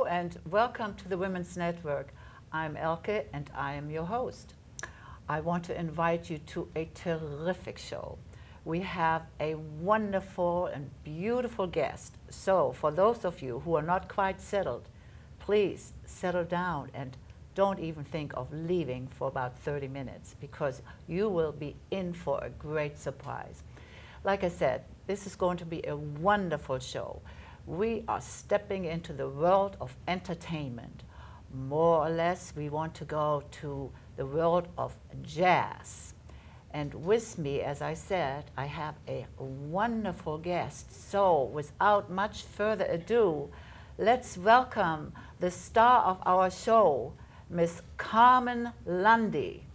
and welcome to the Women's Network. I'm Elke and I am your host. I want to invite you to a terrific show. We have a wonderful and beautiful guest. So for those of you who are not quite settled, please settle down and don't even think of leaving for about 30 minutes because you will be in for a great surprise. Like I said, this is going to be a wonderful show. We are stepping into the world of entertainment. More or less, we want to go to the world of jazz. And with me, as I said, I have a wonderful guest. So without much further ado, let's welcome the star of our show, Miss Carmen Lundi.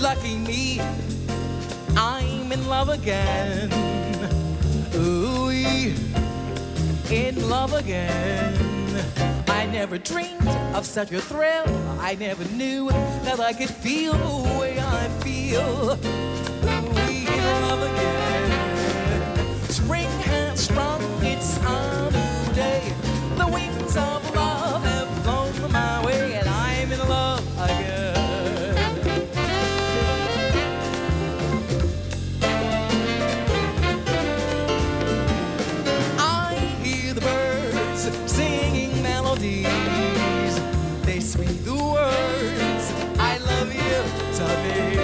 Lucky me, I'm in love again. Ooh, in love again. I never dreamed of such a thrill. I never knew that I could feel the way I feel. Ooh, in love again. Spring has sprung, it's a new day. The wings of love have flown my way, and I'm in love again. Singing melodies, they speak the words, I love you to me.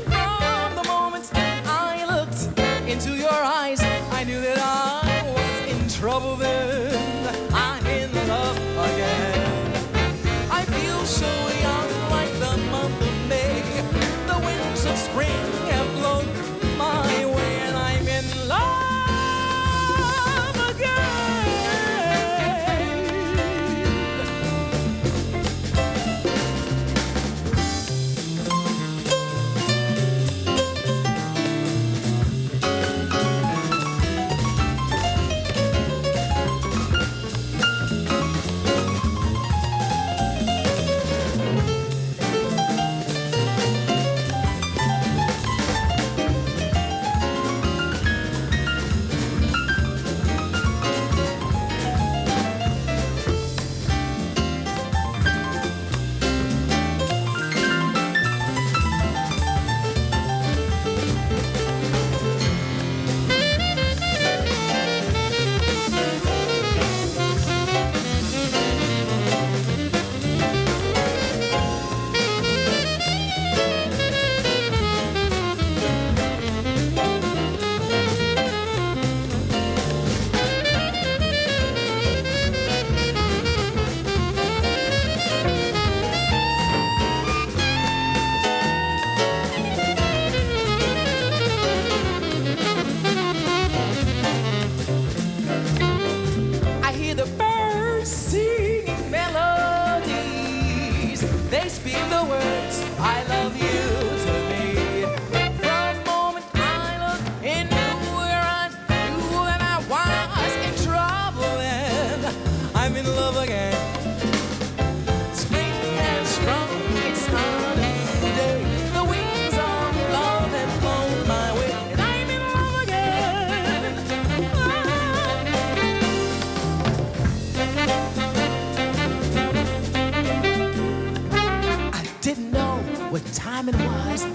From the moment I looked into your eyes, I knew that I was in trouble then. I'm in love again. I feel so young like the month of May. The winds of spring have blown my way, and I'm in love.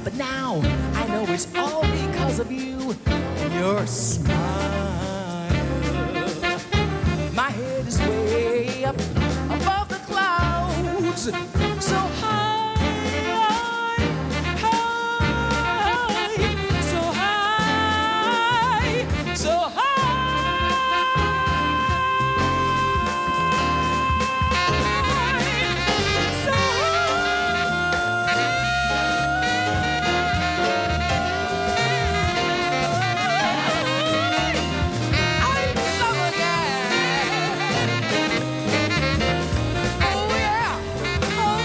But now I know it's all because of you and your smile. My head is way up above the clouds, so high, high, so high, so high. Oh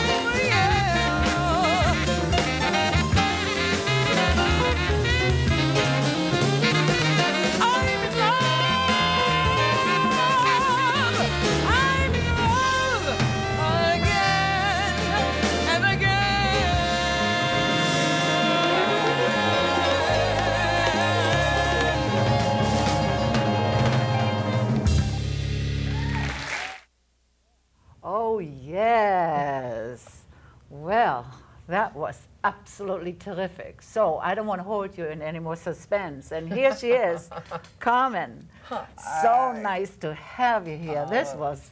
Oh, yes. Well, that was absolutely terrific. So I don't want to hold you in any more suspense. And here she is, Carmen. So nice to have you here. This was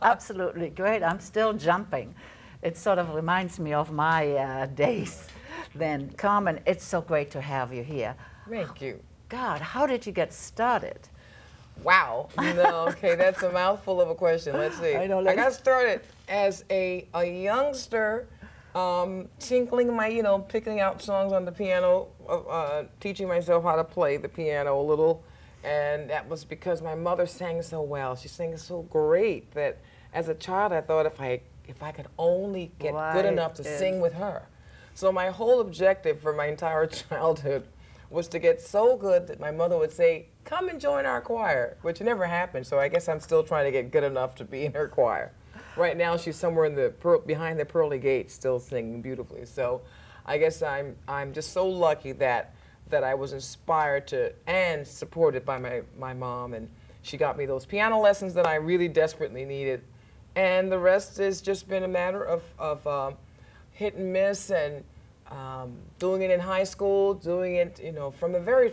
absolutely great. I'm still jumping. It sort of reminds me of my days then. Carmen, it's so great to have you here. Thank you. God, how did you get started? Wow. No, okay, that's a mouthful of a question. Let's see. I know, I got started as a youngster, tinkling my, picking out songs on the piano, teaching myself how to play the piano a little. And that was because my mother sang so well. She sang so great that as a child I thought if I could only get good enough to sing with her. So my whole objective for my entire childhood was to get so good that my mother would say, come and join our choir, which never happened. So I guess I'm still trying to get good enough to be in her choir. Right now she's somewhere in the behind the pearly gates still singing beautifully. So I guess I'm just so lucky that I was inspired to and supported by my mom, and she got me those piano lessons that I really desperately needed. And the rest has just been a matter of hit and miss, and doing it in high school, doing it, from the very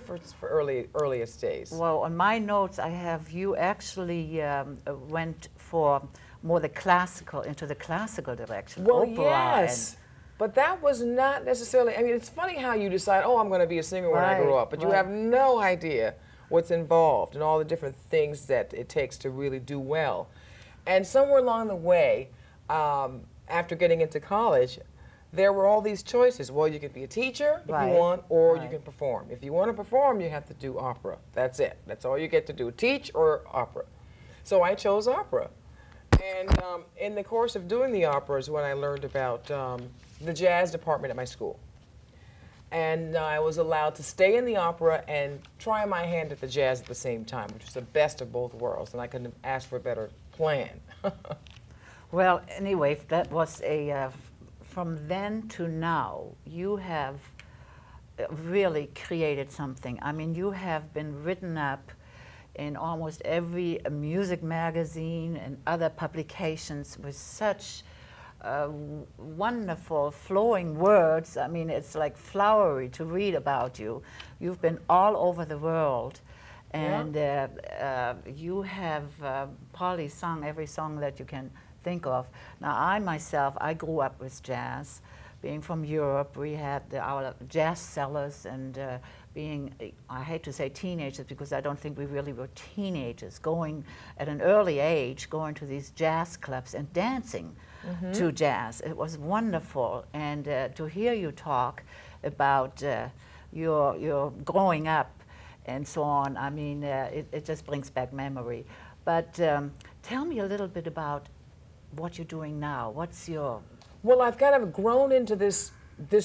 earliest days. Well, on my notes, I have you actually went for more into the classical direction. Well, opera yes, but that was not necessarily, it's funny how you decide, oh, I'm going to be a singer when I grow up, but you have no idea what's involved and all the different things that it takes to really do well. And somewhere along the way, after getting into college, there were all these choices. Well, you could be a teacher if you want, or you can perform. If you want to perform, you have to do opera. That's it. That's all you get to do, teach or opera. So I chose opera. And in the course of doing the opera is when I learned about the jazz department at my school. And I was allowed to stay in the opera and try my hand at the jazz at the same time, which was the best of both worlds. And I couldn't have asked for a better plan. Well, anyway, that was from then to now, you have really created something. I mean, you have been written up in almost every music magazine and other publications with such wonderful flowing words. I mean, it's like flowery to read about you. You've been all over the world, and you have probably sung every song that you can think of. Now, I myself, I grew up with jazz. Being from Europe, we had our jazz cellars, and being, I hate to say teenagers because I don't think we really were teenagers, going at an early age, going to these jazz clubs and dancing to jazz. It was wonderful. And to hear you talk about your growing up and so on, I mean, it just brings back memory. But tell me a little bit about what you're doing now. What's your... Well, I've kind of grown into this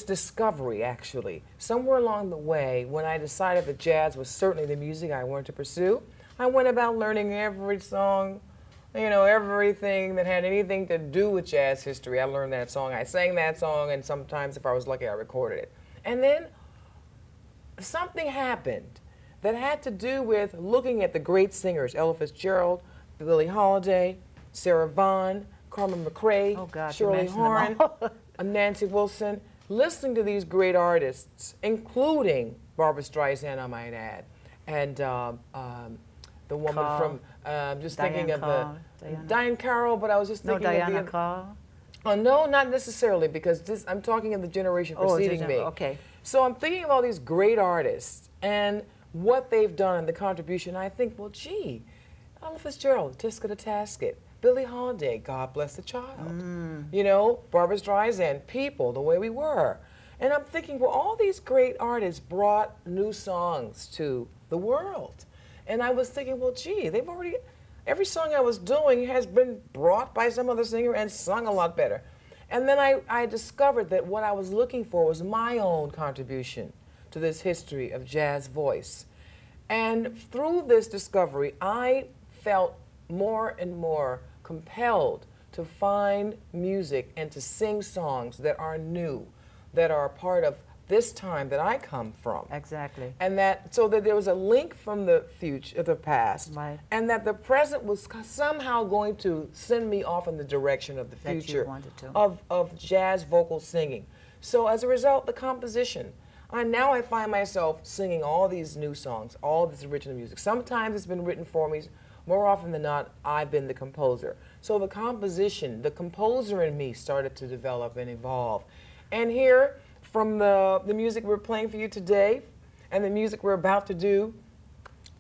discovery, actually. Somewhere along the way, when I decided that jazz was certainly the music I wanted to pursue, I went about learning every song, everything that had anything to do with jazz history. I learned that song, I sang that song, and sometimes, if I was lucky, I recorded it. And then something happened that had to do with looking at the great singers, Ella Fitzgerald, Billie Holiday, Sarah Vaughan, Carmen McRae, Shirley Horn, Nancy Wilson, listening to these great artists, including Barbra Streisand, I might add, and the woman from, just Diane thinking of Carl, Diane Carroll, but I was just thinking Diana of Carl? Oh, no, not necessarily, because I'm talking of the generation preceding me. Okay. So I'm thinking of all these great artists and what they've done and the contribution. I think, well, gee, Ella Fitzgerald, Tisca the Tasket, Billie Holiday, God Bless the Child. Barbra Streisand, People, The Way We Were. And I'm thinking, well, all these great artists brought new songs to the world. And I was thinking, well, gee, every song I was doing has been brought by some other singer and sung a lot better. And then I discovered that what I was looking for was my own contribution to this history of jazz voice. And through this discovery, I felt more and more compelled to find music and to sing songs that are new, that are part of this time that I come from. Exactly. And that, so that there was a link from the future, the past, Right. and that the present was somehow going to send me off in the direction of the That you future wanted to. of jazz vocal singing. So as a result, the composition. Now I find myself singing all these new songs, all this original music. Sometimes it's been written for me. More often than not, I've been the composer. So the composition, the composer in me started to develop and evolve. And here, from the music we're playing for you today and the music we're about to do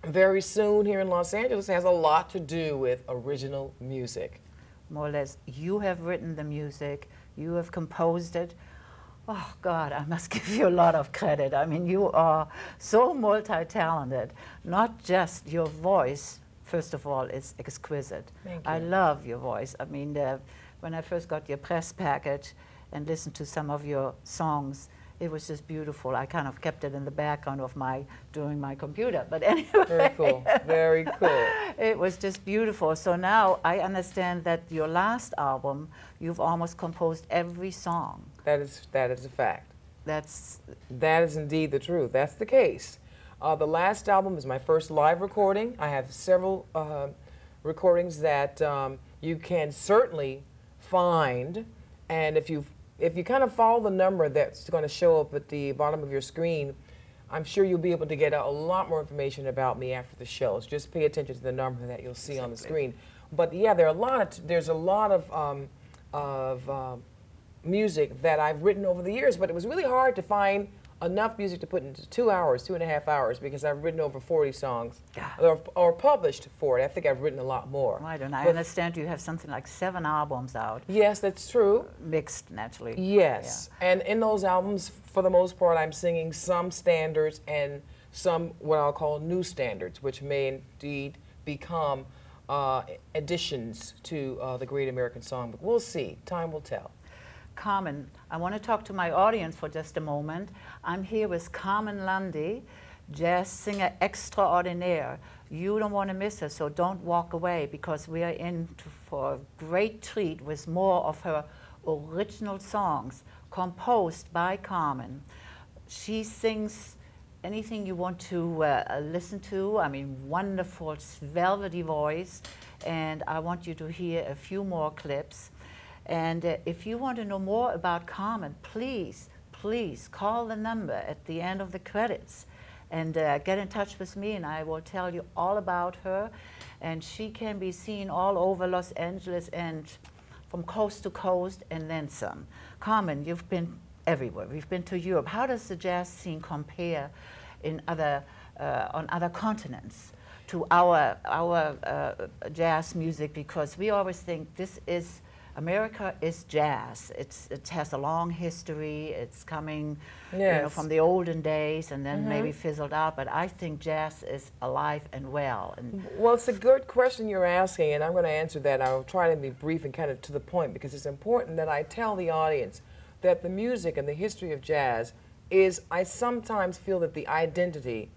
very soon here in Los Angeles has a lot to do with original music. More or less, you have written the music, you have composed it. Oh God, I must give you a lot of credit. I mean, you are so multi-talented. Not just your voice, first of all, is exquisite. Thank you. I love your voice. I mean, when I first got your press package and listened to some of your songs, it was just beautiful. I kind of kept it in the background of doing my computer. But anyway. Very cool, very cool. It was just beautiful. So now I understand that your last album, you've almost composed every song. That is a fact. That is indeed the truth. That's the case. The last album is my first live recording. I have several recordings that you can certainly find, and if you kind of follow the number that's going to show up at the bottom of your screen, I'm sure you'll be able to get a lot more information about me after the show. So just pay attention to the number that you'll see on the screen. But yeah, there's a lot of music that I've written over the years, but it was really hard to find enough music to put into 2 hours, 2.5 hours, because I've written over 40 songs, or published 40. I think I've written a lot more. Right, and I understand you have something like 7 albums out. Yes, that's true. Mixed, naturally. Yes, yeah. And in those albums, for the most part, I'm singing some standards and some what I'll call new standards, which may indeed become additions to the Great American Songbook. We'll see. Time will tell. Carmen, I want to talk to my audience for just a moment. I'm here with Carmen Lundi, jazz singer extraordinaire. You don't want to miss her, so don't walk away, because we are in for a great treat with more of her original songs composed by Carmen. She sings anything you want to listen to. I mean, wonderful, velvety voice, and I want you to hear a few more clips. And if you want to know more about Carmen, please call the number at the end of the credits and get in touch with me, and I will tell you all about her. And she can be seen all over Los Angeles and from coast to coast and then some. Carmen, you've been everywhere. We've been to Europe. How does the jazz scene compare in on other continents to our jazz music? Because we always think America is jazz. It has a long history. It's coming from the olden days and then maybe fizzled out. But I think jazz is alive and well. And well, it's a good question you're asking, and I'm going to answer that. I'll try to be brief and kind of to the point, because it's important that I tell the audience that the music and the history of jazz is, I sometimes feel that the identity,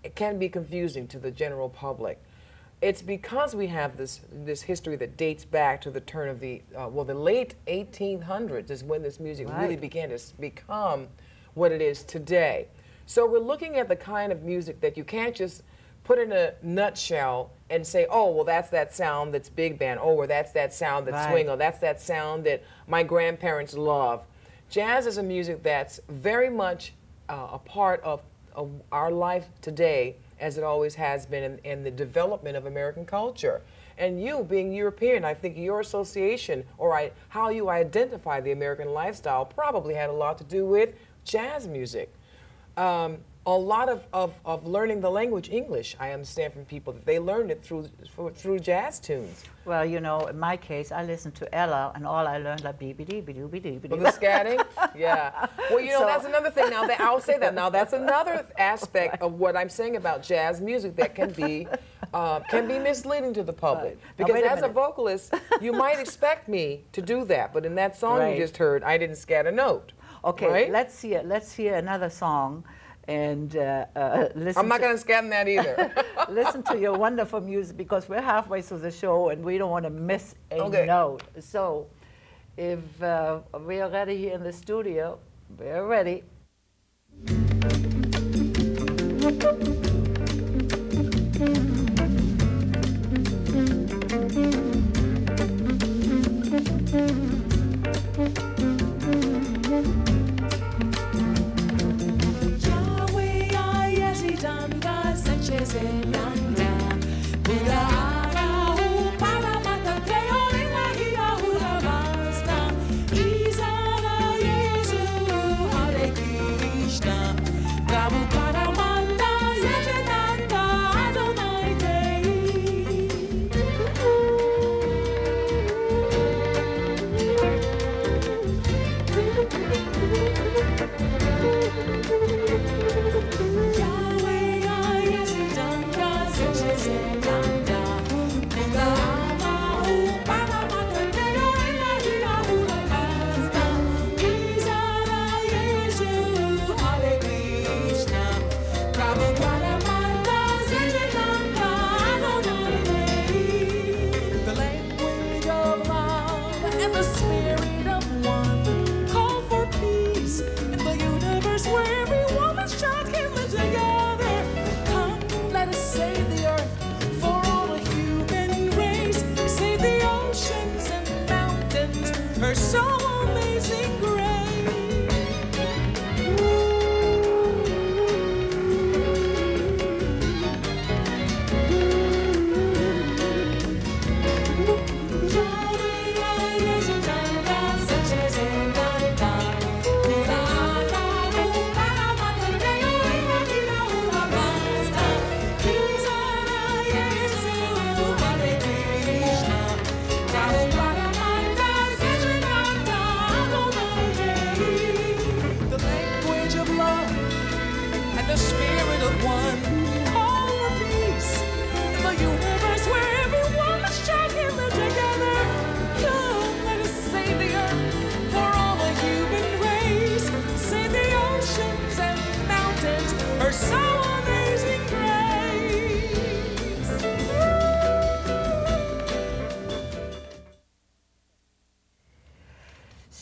it can be confusing to the general public. It's because we have this history that dates back to the turn of the late 1800s is when this music really began to become what it is today. So we're looking at the kind of music that you can't just put in a nutshell and say, oh, well, that's that sound that's big band, oh, or that's that sound that's swing, or that's that sound that my grandparents love. Jazz is a music that's very much a part of our life today, as it always has been in the development of American culture. And you, being European, I think your association, or how you identify the American lifestyle, probably had a lot to do with jazz music. A lot of learning the language English, I understand from people that they learned it through jazz tunes. Well, you know, in my case, I listened to Ella, and all I learned like beep-a-dee-be-doo-be-dee-be-doo. Well, the scatting? Yeah. Well, you know, that's another thing. Now, I'll say that. Now, that's another aspect of what I'm saying about jazz music that can be misleading to the public. Because as a vocalist, you might expect me to do that, but in that song you just heard, I didn't scat a note. Okay, let's hear another song. And listen. I'm not going to scan that either. Listen to your wonderful music, because we're halfway through the show and we don't want to miss a note. So, if we are ready here in the studio, we're ready.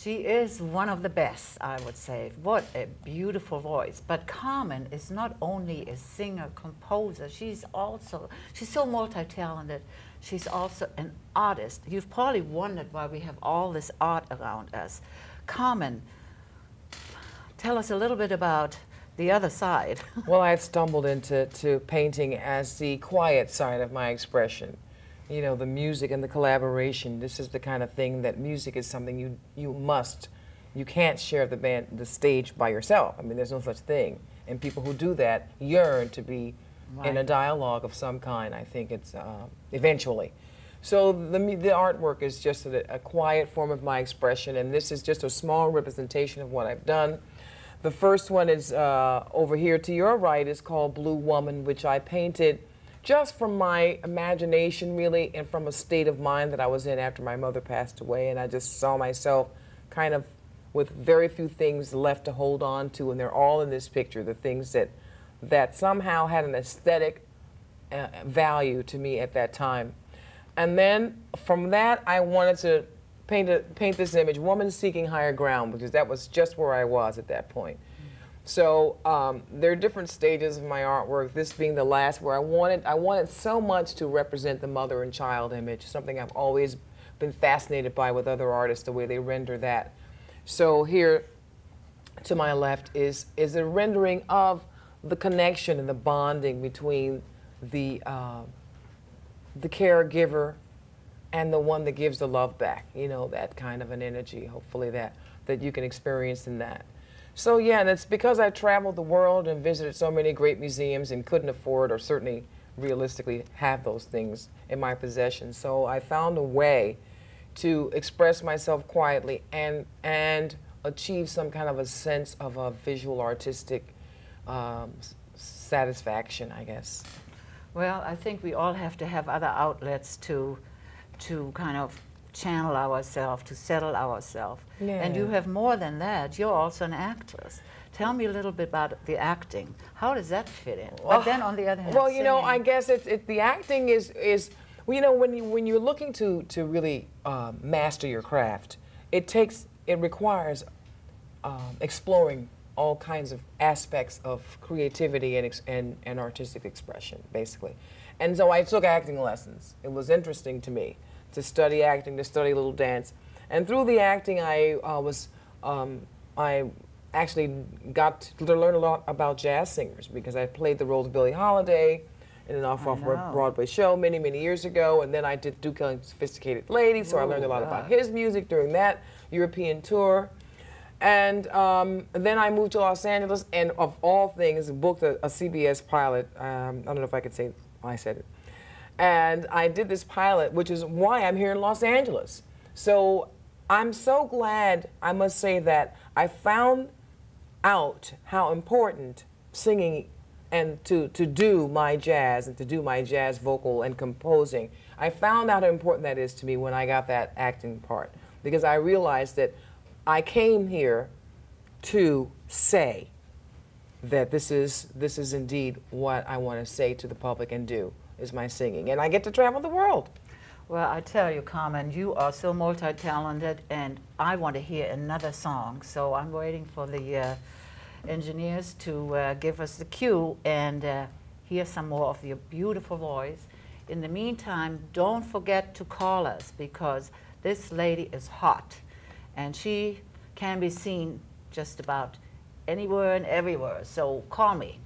She is one of the best, I would say. What a beautiful voice. But Carmen is not only a singer, composer, she's so multi-talented. She's also an artist. You've probably wondered why we have all this art around us. Carmen, tell us a little bit about the other side. Well, I had stumbled into painting as the quiet side of my expression. You know, the music and the collaboration. This is the kind of thing that music is something you can't share the stage by yourself. I mean, there's no such thing. And people who do that yearn to be in a dialogue of some kind. I think it's eventually. So the artwork is just a quiet form of my expression, and this is just a small representation of what I've done. The first one is over here to your right is called Blue Woman, which I painted just from my imagination, really, and from a state of mind that I was in after my mother passed away. And I just saw myself kind of with very few things left to hold on to, and they're all in this picture, the things that somehow had an aesthetic value to me at that time. And then from that, I wanted to paint this image, Woman Seeking Higher Ground, because that was just where I was at that point. So there are different stages of my artwork, this being the last, where I wanted so much to represent the mother and child image, something I've always been fascinated by with other artists, the way they render that. So here to my left is a rendering of the connection and the bonding between the caregiver and the one that gives the love back, you know, that kind of an energy, hopefully that you can experience in that. So yeah, and it's because I traveled the world and visited so many great museums and couldn't afford or certainly realistically have those things in my possession. So I found a way to express myself quietly and achieve some kind of a sense of a visual artistic satisfaction, I guess. Well, I think we all have to have other outlets to kind of channel ourselves, to settle ourselves. Yeah. And you have more than that. You're also an actress. Tell me a little bit about the acting. How does that fit in? But then on the other hand, well, you know, singing. I guess the acting is well, you know, when you're looking to really master your craft, it requires exploring all kinds of aspects of creativity and artistic expression, basically. And so I took acting lessons. It was interesting to me to study acting, to study a little dance. And through the acting, I actually got to learn a lot about jazz singers because I played the role of Billie Holiday in an off-Broadway show many, many years ago. And then I did Duke Ellington's Sophisticated Lady, so I learned a lot about his music during that European tour. And then I moved to Los Angeles, and of all things, booked a CBS pilot. I don't know if I could say I said it. And I did this pilot, which is why I'm here in Los Angeles. So I'm so glad, I must say, that I found out how important singing and to do my jazz and to do my jazz vocal and composing. I found out how important that is to me when I got that acting part, because I realized that I came here to say that this is indeed what I want to say to the public and do, is my singing. And I get to travel the world. Well, I tell you, Carmen, you are so multi-talented, and I want to hear another song. So I'm waiting for the engineers to give us the cue and hear some more of your beautiful voice. In the meantime, don't forget to call us, because this lady is hot, and she can be seen just about anywhere and everywhere. So call me.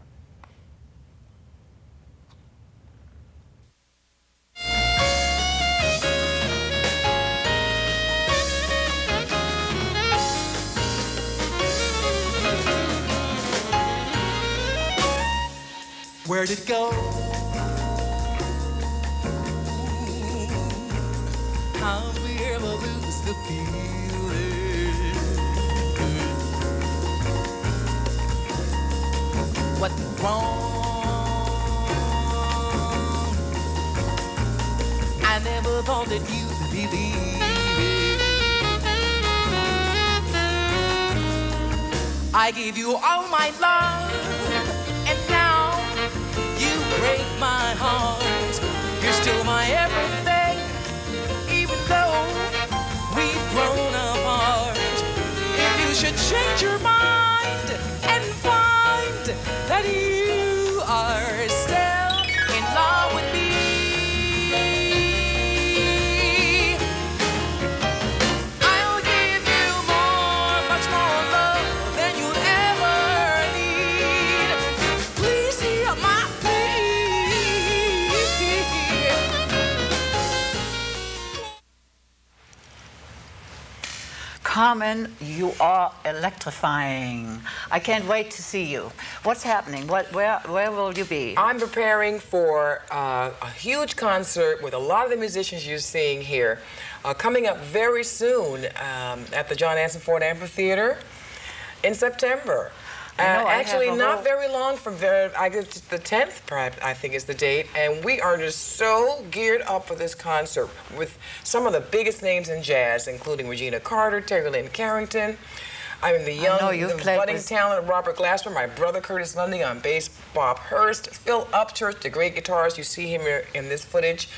Where'd it go? How we ever lose the feeling? What's wrong? I never thought that you'd believe it. I gave you all my love, and now you break my heart. You're still my everything, even though we've grown apart. If you should change your mind and find that you are still in love with me, I'll give you more, much more love than you'll ever need. Please hear my plea. Carmen, you are electrifying. I can't wait to see you. What's happening? Where will you be? I'm preparing for a huge concert with a lot of the musicians you're seeing here, coming up very soon at the John Anson Ford Amphitheater in September. Actually, not very long from there. I guess the 10th, perhaps, I think is the date. And we are just so geared up for this concert with some of the biggest names in jazz, including Regina Carter, Terry Lynn Carrington. I mean, the young, the budding talent, Robert Glasper, my brother Curtis Lundi on bass, Bob Hurst, Phil Upchurch, the great guitarist. You see him here in this footage.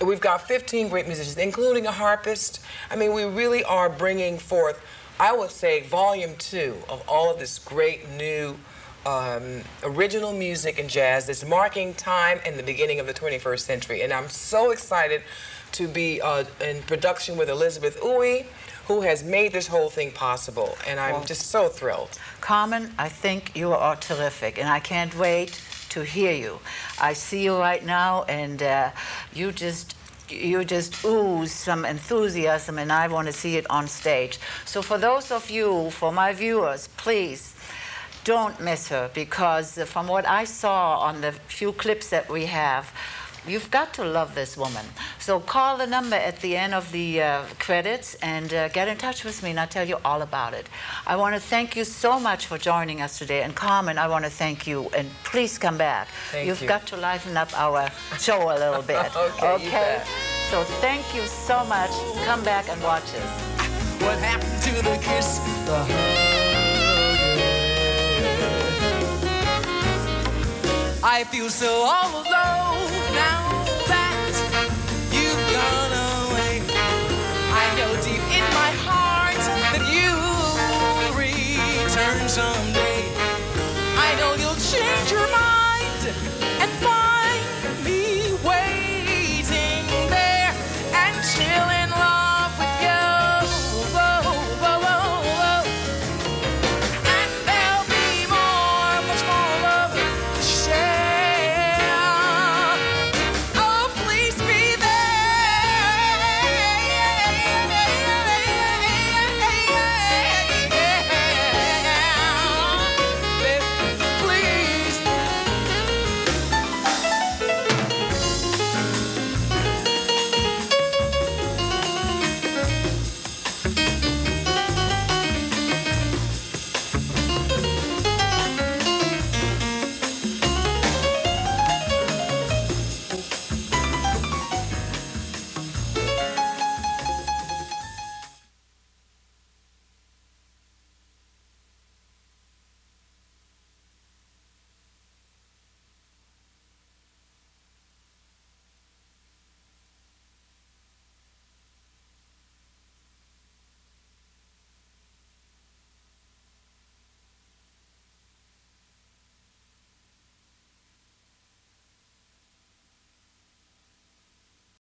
We've got 15 great musicians, including a harpist. I mean, we really are bringing forth, I would say, volume 2 of all of this great new original music and jazz that's marking time in the beginning of the 21st century. And I'm so excited to be in production with Elizabeth Uwe, who has made this whole thing possible. And I'm just so thrilled. Carmen, I think you are terrific, and I can't wait to hear you. I see you right now, and you just ooze some enthusiasm, and I want to see it on stage. So for those of you, for my viewers, please don't miss her, because from what I saw on the few clips that we have, you've got to love this woman. So call the number at the end of the credits and get in touch with me, and I'll tell you all about it. I want to thank you so much for joining us today. And Carmen, I want to thank you, and please come back. You've got to liven up our show a little bit. Okay, you bet. So thank you so much. Come back and watch us. What happened to the kiss, the hug? I feel so all alone now that you've gone away. I know deep in my heart that you will return someday.